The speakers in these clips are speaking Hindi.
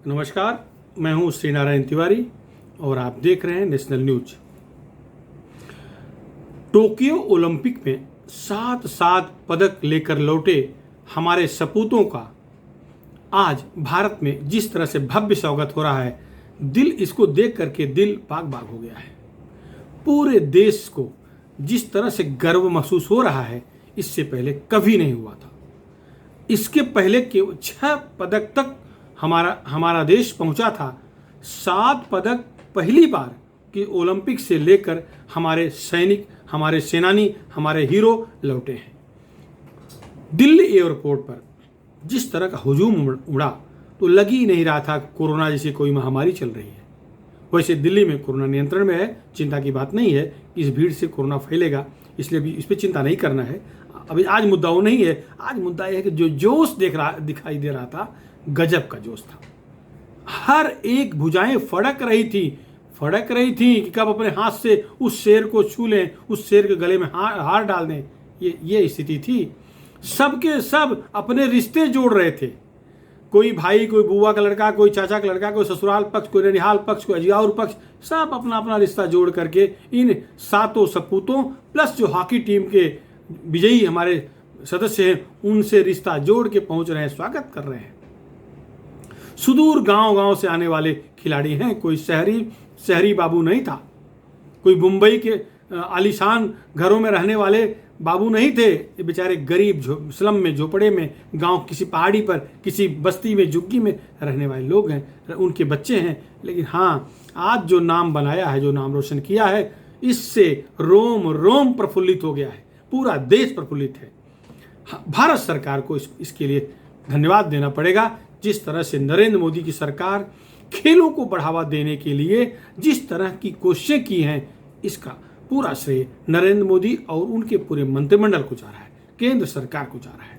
नमस्कार, मैं हूं श्री नारायण तिवारी और आप देख रहे हैं नेशनल न्यूज। टोक्यो ओलंपिक में 7 पदक लेकर लौटे हमारे सपूतों का आज भारत में जिस तरह से भव्य स्वागत हो रहा है, दिल इसको देख करके दिल बाग बाग हो गया है। पूरे देश को जिस तरह से गर्व महसूस हो रहा है, इससे पहले कभी नहीं हुआ था। इसके पहले केवल 6 पदक तक हमारा देश पहुंचा था। 7 पदक पहली बार कि ओलंपिक से लेकर हमारे सैनिक, हमारे सेनानी, हमारे हीरो लौटे हैं। दिल्ली एयरपोर्ट पर जिस तरह का हुजूम उड़ा तो लग ही नहीं रहा था कोरोना जैसी कोई महामारी चल रही है। वैसे दिल्ली में कोरोना नियंत्रण में है, चिंता की बात नहीं है। इस भीड़ से कोरोना फैलेगा, इसलिए भी इस पर चिंता नहीं करना है। अभी आज मुद्दा वो नहीं है। आज मुद्दा यह है कि जो जोश दिखाई दे रहा था, गजब का जोश था। हर एक भुजाएं फड़क रही थी कि कब अपने हाथ से उस शेर को छू लें, उस शेर के गले में हार डाल दें। ये स्थिति थी। सबके सब अपने रिश्ते जोड़ रहे थे। कोई भाई, कोई बुआ का लड़का, कोई चाचा का लड़का, कोई ससुराल पक्ष, कोई ननिहाल पक्ष, कोई अजियाउर पक्ष, सब अपना अपना रिश्ता जोड़ करके इन 7 सपूतों प्लस जो हॉकी टीम के विजयी हमारे सदस्य हैं, उनसे रिश्ता जोड़ के पहुंच रहे हैं, स्वागत कर रहे हैं। सुदूर गांव से आने वाले खिलाड़ी हैं। कोई शहरी बाबू नहीं था। कोई मुंबई के आलीशान घरों में रहने वाले बाबू नहीं थे। ये बेचारे गरीब स्लम में, झोपड़े में, गांव किसी पहाड़ी पर, किसी बस्ती में, झुग्गी में रहने वाले लोग हैं, उनके बच्चे हैं। लेकिन हाँ, आज जो नाम बनाया है, जो नाम रोशन किया है, इससे रोम रोम प्रफुल्लित हो गया है। पूरा देश प्रफुल्लित है। भारत सरकार को इसके लिए धन्यवाद देना पड़ेगा। जिस तरह से नरेंद्र मोदी की सरकार खेलों को बढ़ावा देने के लिए जिस तरह की कोशिशें की हैं, इसका पूरा श्रेय नरेंद्र मोदी और उनके पूरे मंत्रिमंडल को जा रहा है, केंद्र सरकार को जा रहा है।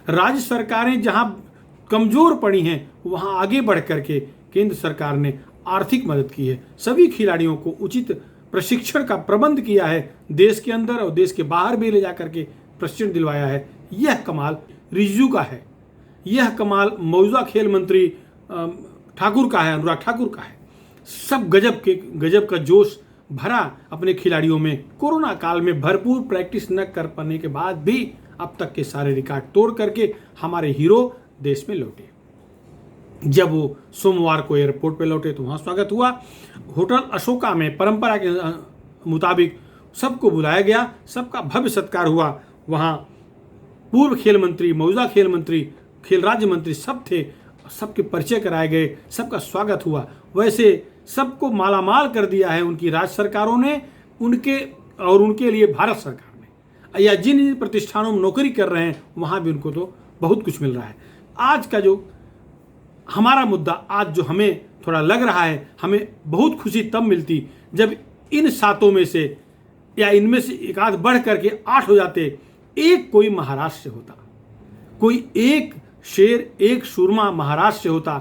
राज्य सरकारें जहां कमजोर पड़ी हैं, वहां आगे बढ़ करके केंद्र सरकार ने आर्थिक मदद की है। सभी खिलाड़ियों को उचित प्रशिक्षण का प्रबंध किया है। देश के अंदर और देश के बाहर भी ले जाकर के प्रशिक्षण दिलवाया है। यह कमाल रिजिजू का है। यह कमाल मौजूदा खेल मंत्री ठाकुर का है, अनुराग ठाकुर का है। सब गजब का जोश भरा अपने खिलाड़ियों में। कोरोना काल में भरपूर प्रैक्टिस न कर पाने के बाद भी अब तक के सारे रिकॉर्ड तोड़ करके हमारे हीरो देश में लौटे। जब वो सोमवार को एयरपोर्ट पे लौटे तो वहाँ स्वागत हुआ। होटल अशोका में परंपरा के मुताबिक सबको बुलाया गया, सबका भव्य सत्कार हुआ। वहाँ पूर्व खेल मंत्री, मौजूदा खेल मंत्री, खेल राज्य मंत्री सब थे। सबके परिचय कराए गए, सबका स्वागत हुआ। वैसे सबको मालामाल कर दिया है उनकी राज्य सरकारों ने, उनके लिए भारत सरकार ने, या जिन प्रतिष्ठानों में नौकरी कर रहे हैं वहाँ भी उनको तो बहुत कुछ मिल रहा है। आज का जो हमारा मुद्दा, आज जो हमें थोड़ा लग रहा है, हमें बहुत खुशी तब मिलती जब इन 7 में से या इनमें से एक आध बढ़ करके 8 हो जाते। एक कोई महाराष्ट्र से होता, कोई एक शेर, एक सूरमा महाराष्ट्र से होता।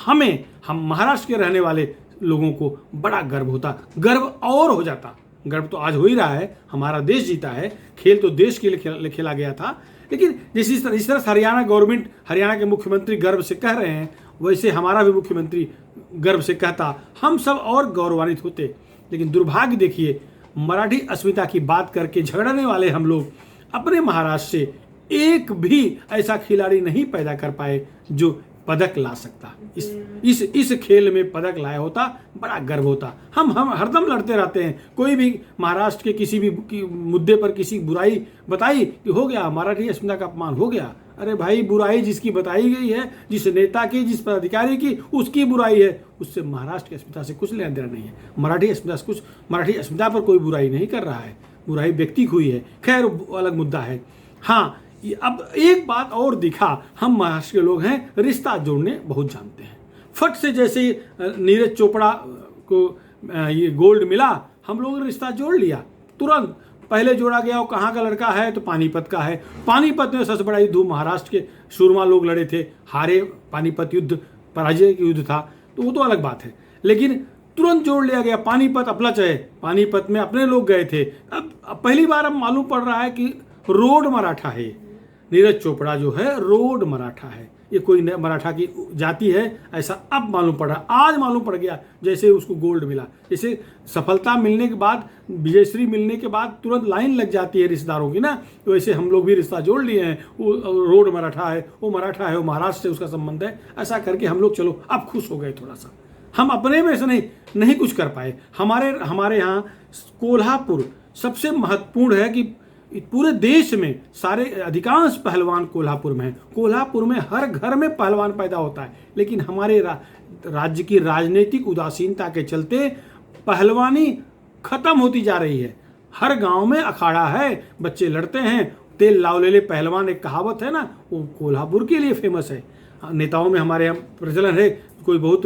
हम महाराष्ट्र के रहने वाले लोगों को बड़ा गर्व होता, गर्व और हो जाता। गर्व तो आज हो ही रहा है, हमारा देश जीता है। खेल तो देश के लिए खेला गया था। लेकिन जिस तरह से हरियाणा के मुख्यमंत्री गर्व से कह रहे हैं, वैसे हमारा भी मुख्यमंत्री गर्व से कहता, हम सब और गौरवान्वित होते। लेकिन दुर्भाग्य देखिए, मराठी अस्मिता की बात करके झगड़ने वाले हम लोग अपने महाराष्ट्र से एक भी ऐसा खिलाड़ी नहीं पैदा कर पाए जो पदक ला सकता। इस खेल में पदक लाया होता, बड़ा गर्व होता। हम हरदम लड़ते रहते हैं। कोई भी महाराष्ट्र के किसी भी मुद्दे पर किसी बुराई बताई कि हो गया, मराठी अस्मिता का अपमान हो गया। अरे भाई, बुराई जिसकी बताई गई है, जिस नेता की, जिस पदाधिकारी की, उसकी बुराई है। उससे महाराष्ट्र की अस्मिता से कुछ लेना देना नहीं है। मराठी अस्मिता पर कोई बुराई नहीं कर रहा है। बुराई व्यक्ति हुई है, खैर अलग मुद्दा है। हाँ, अब एक बात और दिखा, हम महाराष्ट्र के लोग हैं, रिश्ता जोड़ने बहुत जानते हैं। फट से जैसे नीरज चोपड़ा को ये गोल्ड मिला, हम लोगों ने रिश्ता जोड़ लिया तुरंत। पहले जोड़ा गया वो कहाँ का लड़का है, तो पानीपत का है। पानीपत में सबसे बड़ा युद्ध महाराष्ट्र के सूरमा लोग लड़े थे, हारे। पानीपत युद्ध पराजय का युद्ध था, तो वो तो अलग बात है। लेकिन तुरंत जोड़ लिया गया। पानीपत अपलच है, पानीपत में अपने लोग गए थे। अब पहली बार अब मालूम पड़ रहा है कि रोड मराठा है। नीरज चोपड़ा जो है रोड मराठा है। ये कोई मराठा की जाति है, ऐसा अब मालूम पड़ा, आज मालूम पड़ गया। जैसे उसको गोल्ड मिला, जैसे सफलता मिलने के बाद, विजयश्री मिलने के बाद तुरंत लाइन लग जाती है रिश्तेदारों की ना, तो वैसे हम लोग भी रिश्ता जोड़ लिए हैं। वो रोड मराठा है, वो मराठा है, वो महाराष्ट्र से उसका संबंध है, ऐसा करके हम लोग चलो अब खुश हो गए थोड़ा सा। हम अपने में से नहीं कुछ कर पाए। हमारे यहाँ कोल्हापुर सबसे महत्वपूर्ण है कि पूरे देश में सारे अधिकांश पहलवान कोल्हापुर में हैं। कोल्हापुर में हर घर में पहलवान पैदा होता है, लेकिन हमारे राज्य की राजनीतिक उदासीनता के चलते पहलवानी खत्म होती जा रही है। हर गांव में अखाड़ा है, बच्चे लड़ते हैं। तेल लाव ले ले पहलवान, एक कहावत है ना, वो कोल्हापुर के लिए फेमस है। नेताओं में हमारे यहाँ प्रचलन है, कोई बहुत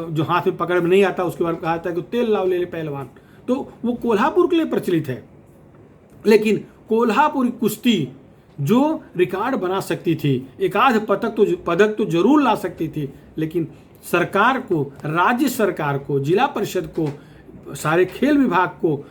जो हाथ में पकड़ में नहीं आता उसके बारे में कहा जाता है कि तेल लाव ले ले पहलवान, तो वो कोल्हापुर के लिए प्रचलित है। लेकिन कोल्हापुरी कुश्ती जो रिकॉर्ड बना सकती थी, एक आध पदक तो जरूर ला सकती थी, लेकिन सरकार को, राज्य सरकार को, जिला परिषद को, सारे खेल विभाग को,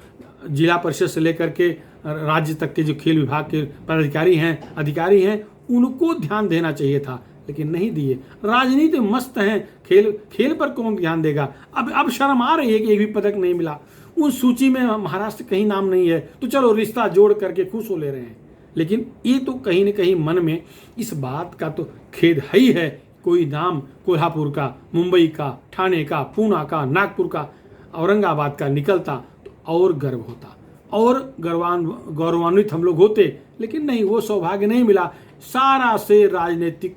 जिला परिषद से लेकर के राज्य तक के जो खेल विभाग के पदाधिकारी हैं, अधिकारी हैं, उनको ध्यान देना चाहिए था, लेकिन नहीं दिए। राजनीति मस्त है, खेल पर कौन ध्यान देगा। अब शर्म आ रही है कि एक भी पदक नहीं मिला। उन सूची में महाराष्ट्र कहीं नाम नहीं है, तो चलो रिश्ता जोड़ करके खुश हो ले रहे हैं। लेकिन ये तो कहीं न कहीं मन में इस बात का तो खेद है ही है, कोई नाम कोल्हापुर का, मुंबई का, ठाणे का, पूना का, नागपुर का, औरंगाबाद का निकलता तो और गर्व होता और गौरवान्वित हम लोग होते, लेकिन नहीं, वो सौभाग्य नहीं मिला। सारा से राजनीतिक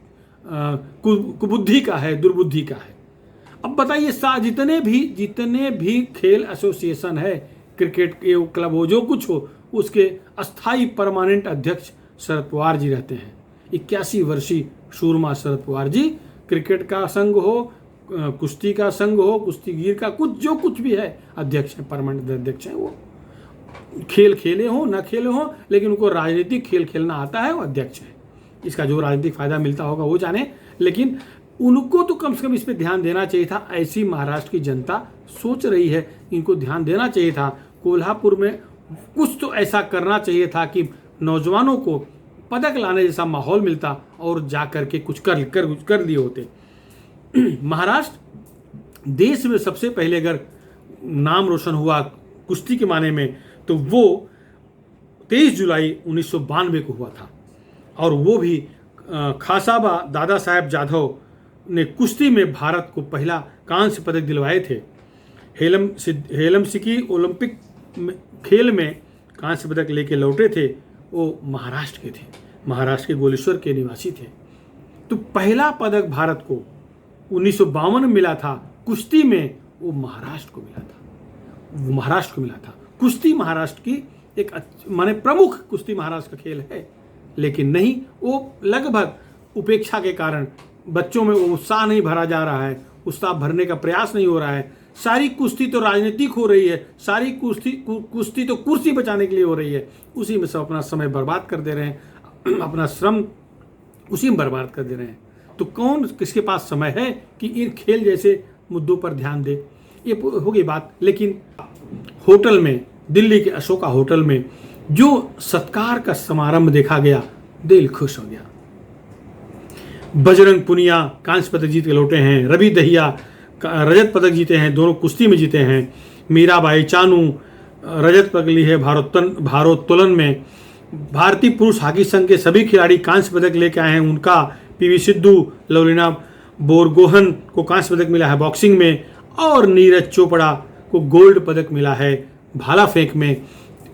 कुबुद्धि का है, दुर्बुद्धि का है। अब बताइए, जितने भी खेल एसोसिएशन है, क्रिकेट के क्लब हो, जो कुछ हो, उसके अस्थाई परमानेंट अध्यक्ष शरद पवार जी रहते हैं। 81 वर्षीय शूरमा शरद पवार जी, क्रिकेट का संघ हो, कुश्ती का संघ हो, कुश्तीगीर का जो कुछ भी है, अध्यक्ष है, परमानेंट अध्यक्ष है। वो खेल खेले हो ना खेले हो, लेकिन उनको राजनीतिक खेल खेलना आता है, वो अध्यक्ष है। इसका जो राजनीतिक फायदा मिलता होगा वो जाने, लेकिन उनको तो कम से कम इस पर ध्यान देना चाहिए था। ऐसी महाराष्ट्र की जनता सोच रही है, इनको ध्यान देना चाहिए था। कोल्हापुर में कुछ तो ऐसा करना चाहिए था कि नौजवानों को पदक लाने जैसा माहौल मिलता और जा करके कुछ कर लिए होते। महाराष्ट्र देश में सबसे पहले अगर नाम रोशन हुआ कुश्ती के माने में, तो वो 23 जुलाई 1992 को हुआ था, और वो भी खासाबा दादा साहेब जाधव ने कुश्ती में भारत को पहला कांस्य पदक दिलवाए थे। हेलमसिकी ओलंपिक खेल में कांस्य पदक लेके लौटे थे, वो महाराष्ट्र के थे, महाराष्ट्र के गोलेश्वर के निवासी थे। तो पहला पदक भारत को 1952 में मिला था कुश्ती में, वो महाराष्ट्र को मिला था। कुश्ती महाराष्ट्र की एक माने प्रमुख कुश्ती महाराष्ट्र का खेल है, लेकिन नहीं, वो लगभग उपेक्षा के कारण बच्चों में वो उत्साह नहीं भरा जा रहा है, उत्साह भरने का प्रयास नहीं हो रहा है। सारी कुश्ती तो राजनीतिक हो रही है, सारी कुश्ती तो कुर्सी बचाने के लिए हो रही है, उसी में सब अपना समय बर्बाद कर दे रहे हैं, अपना श्रम उसी में बर्बाद कर दे रहे हैं। तो कौन किसके पास समय है कि इन खेल जैसे मुद्दों पर ध्यान दे। ये होगी बात। लेकिन होटल में, दिल्ली के अशोका होटल में जो सत्कार का समारंभ देखा गया, दिल खुश हो गया। बजरंग पुनिया कांस्य पदक जीत के लौटे हैं, रवि दहिया रजत पदक जीते हैं, दोनों कुश्ती में जीते हैं। मीराबाई चानू रजत पदक ली है भारोत्तोलन में। भारतीय पुरुष हॉकी संघ के सभी खिलाड़ी कांस्य पदक लेके आए हैं। उनका पीवी सिद्धू, लवलीना बोरगोहन को कांस्य पदक मिला है बॉक्सिंग में, और नीरज चोपड़ा को गोल्ड पदक मिला है भाला फेंक में।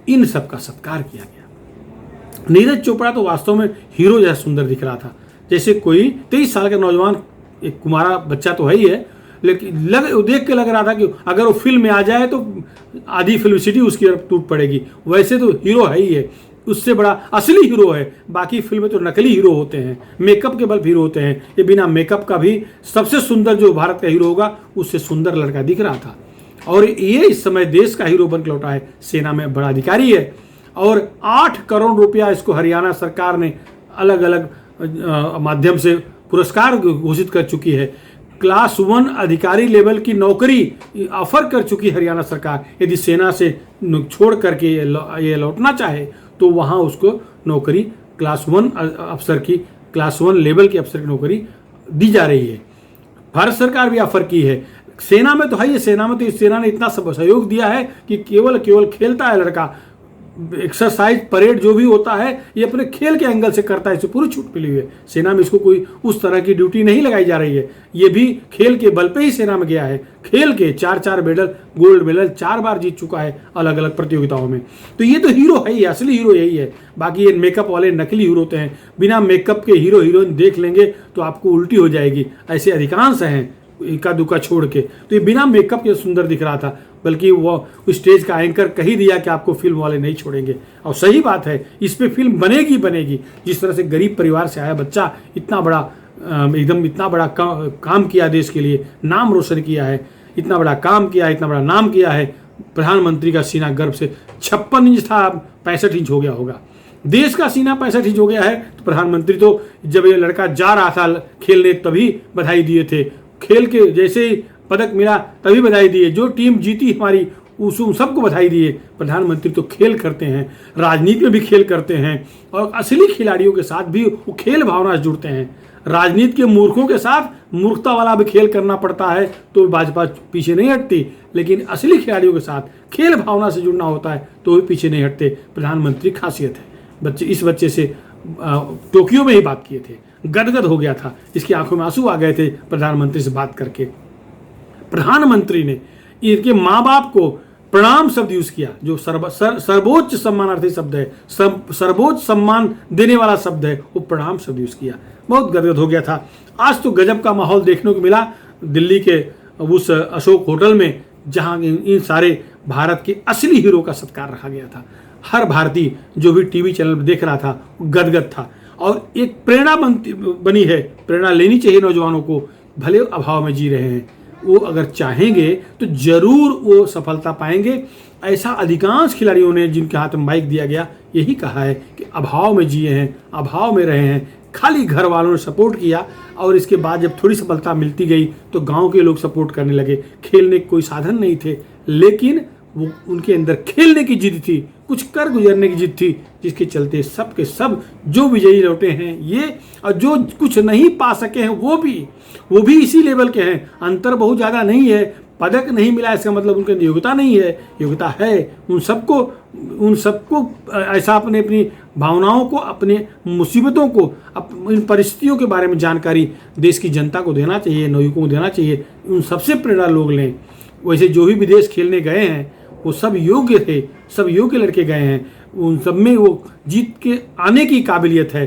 इन सब का सत्कार किया गया। नीरज चोपड़ा तो वास्तव में हीरो जैसा सुंदर दिख रहा था, जैसे कोई 23 साल का नौजवान, एक कुमारा बच्चा तो है ही है, लेकिन देख के लग रहा था कि अगर वो फिल्म में आ जाए तो आधी फिल्म सिटी उसकी तरफ टूट पड़ेगी। वैसे तो हीरो है ही है, उससे बड़ा असली हीरो है। बाकी फिल्में तो नकली हीरो होते हैं, मेकअप के बल हीरो होते हैं। ये बिना मेकअप का भी सबसे सुंदर जो भारत का हीरो होगा, उससे सुंदर लड़का दिख रहा था। और ये इस समय देश का हीरो बन के लौटा है, सेना में बड़ा अधिकारी है, और 8 करोड़ रुपया इसको हरियाणा सरकार ने अलग अलग माध्यम से पुरस्कार घोषित कर चुकी है। क्लास 1 अधिकारी लेवल की नौकरी ऑफर कर चुकी हरियाणा सरकार। यदि सेना से छोड़ करके ये लौटना चाहे तो वहाँ उसको नौकरी क्लास 1 अफसर की, क्लास 1 लेवल के अफसर की नौकरी दी जा रही है। भारत सरकार भी ऑफर की है। सेना में तो है, ये सेना में तो इस सेना ने इतना सब सहयोग दिया है कि केवल खेलता है लड़का। एक्सरसाइज परेड जो भी होता है ये अपने खेल के एंगल से करता है, इसे पूरी छूट मिली हुई है। सेना में इसको कोई उस तरह की ड्यूटी नहीं लगाई जा रही है। ये भी खेल के बल पे ही सेना में गया है। खेल के 4 मेडल, गोल्ड मेडल 4 बार जीत चुका है अलग अलग प्रतियोगिताओं में। तो ये तो हीरो है ही, असली हीरो यही है। बाकी ये मेकअप वाले नकली हीरो होते हैं। बिना मेकअप के हीरो हीरोइन देख लेंगे तो आपको उल्टी हो जाएगी, ऐसे अधिकांश हैं इक्का दुक्का छोड़ के। तो ये बिना मेकअप के सुंदर दिख रहा था, बल्कि वो स्टेज का एंकर कह ही दिया कि आपको फिल्म वाले नहीं छोड़ेंगे। और सही बात है, इस पे फिल्म बनेगी। जिस तरह से गरीब परिवार से आया बच्चा इतना बड़ा एकदम इतना बड़ा काम किया, देश के लिए नाम रोशन किया है, इतना बड़ा काम किया है, इतना बड़ा नाम किया है। प्रधानमंत्री का सीना गर्व से 56 इंच था, 65 इंच हो गया होगा। देश का सीना 65 इंच हो गया है। तो प्रधानमंत्री तो जब ये लड़का जा रहा था खेलने तभी बधाई दिए थे। खेल के जैसे ही पदक मिला तभी बधाई दिए। जो टीम जीती हमारी उस सबको बधाई दिए। प्रधानमंत्री तो खेल करते हैं, राजनीति में भी खेल करते हैं, और असली खिलाड़ियों के साथ भी वो खेल भावना से जुड़ते हैं। राजनीति के मूर्खों के साथ मूर्खता वाला भी खेल करना पड़ता है तो भाजपा पीछे नहीं हटती, लेकिन असली खिलाड़ियों के साथ खेल भावना से जुड़ना होता है तो भी पीछे नहीं हटते। प्रधानमंत्री खासियत है। इस बच्चे से टोक्यो में ही बात किए थे, गदगद हो गया था, इसकी आंखों में आंसू आ गए थे प्रधानमंत्री से बात करके। प्रधानमंत्री ने इनके माँ बाप को प्रणाम शब्द यूज किया, जो सर्वोच्च सम्मानार्थी शब्द है, सर्वोच्च सम्मान देने वाला शब्द है, वो प्रणाम शब्द यूज किया। बहुत गदगद हो गया था। आज तो गजब का माहौल देखने को मिला दिल्ली के उस अशोक होटल में, जहां इन सारे भारत के असली हीरो का सत्कार रखा गया था। हर भारतीय जो भी टीवी चैनल पर देख रहा था गदगद था, और एक प्रेरणा बनी है। प्रेरणा लेनी चाहिए नौजवानों को, भले अभाव में जी रहे हैं, वो अगर चाहेंगे तो जरूर वो सफलता पाएंगे। ऐसा अधिकांश खिलाड़ियों ने जिनके हाथ में माइक दिया गया यही कहा है कि अभाव में जिए हैं, अभाव में रहे हैं, खाली घर वालों ने सपोर्ट किया, और इसके बाद जब थोड़ी सफलता मिलती गई तो गांव के लोग सपोर्ट करने लगे। खेलने के कोई साधन नहीं थे, लेकिन वो उनके अंदर खेलने की जिद थी, कुछ कर गुजरने की जिद थी, जिसके चलते सब के सब जो विजयी लौटे हैं ये, और जो कुछ नहीं पा सके हैं वो भी इसी लेवल के हैं। अंतर बहुत ज़्यादा नहीं है। पदक नहीं मिला इसका मतलब उनके योग्यता नहीं है, योग्यता है। उन सबको ऐसा अपनी भावनाओं को, अपने मुसीबतों को, इन परिस्थितियों के बारे में जानकारी देश की जनता को देना चाहिए, नौयुवकों को देना चाहिए। उन सबसे प्रेरणा लोग लें। वैसे जो भी विदेश खेलने गए हैं वो सब योग्य थे, सब योग्य लड़के गए हैं। उन सब में वो जीत के आने की काबिलियत है।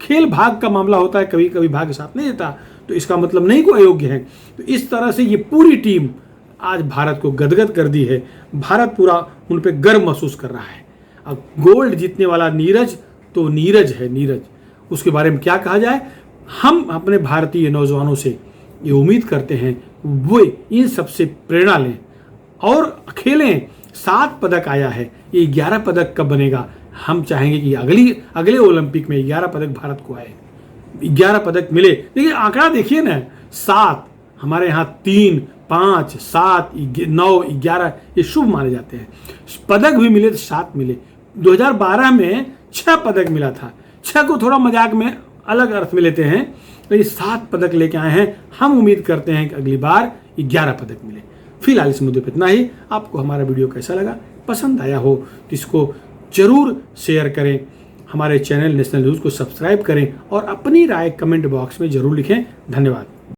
खेल भाग का मामला होता है, कभी कभी भाग्य साथ नहीं देता, तो इसका मतलब नहीं कोई अयोग्य है। तो इस तरह से ये पूरी टीम आज भारत को गदगद कर दी है। भारत पूरा उन पे गर्व महसूस कर रहा है। अब गोल्ड जीतने वाला नीरज तो नीरज है, नीरज, उसके बारे में क्या कहा जाए। हम अपने भारतीय नौजवानों से ये उम्मीद करते हैं वो इन सबसे प्रेरणा लें और खेलें। 7 पदक आया है, ये 11 पदक कब बनेगा। हम चाहेंगे कि अगले ओलंपिक में 11 पदक भारत को आए, 11 पदक मिले। देखिए आंकड़ा देखिए ना, 7, हमारे यहाँ 3, 5, 7, 9, 11 ये शुभ माने जाते हैं। पदक भी मिले तो 7 मिले। 2012 में 6 पदक मिला था। 6 को थोड़ा मजाक में अलग अर्थ में लेते हैं, तो ये 7 पदक लेके आए हैं। हम उम्मीद करते हैं कि अगली बार 11 पदक मिले। फिलहाल इस मुद्दे पर इतना ही। आपको हमारा वीडियो कैसा लगा, पसंद आया हो तो इसको जरूर शेयर करें, हमारे चैनल नेशनल न्यूज़ को सब्सक्राइब करें और अपनी राय कमेंट बॉक्स में जरूर लिखें। धन्यवाद।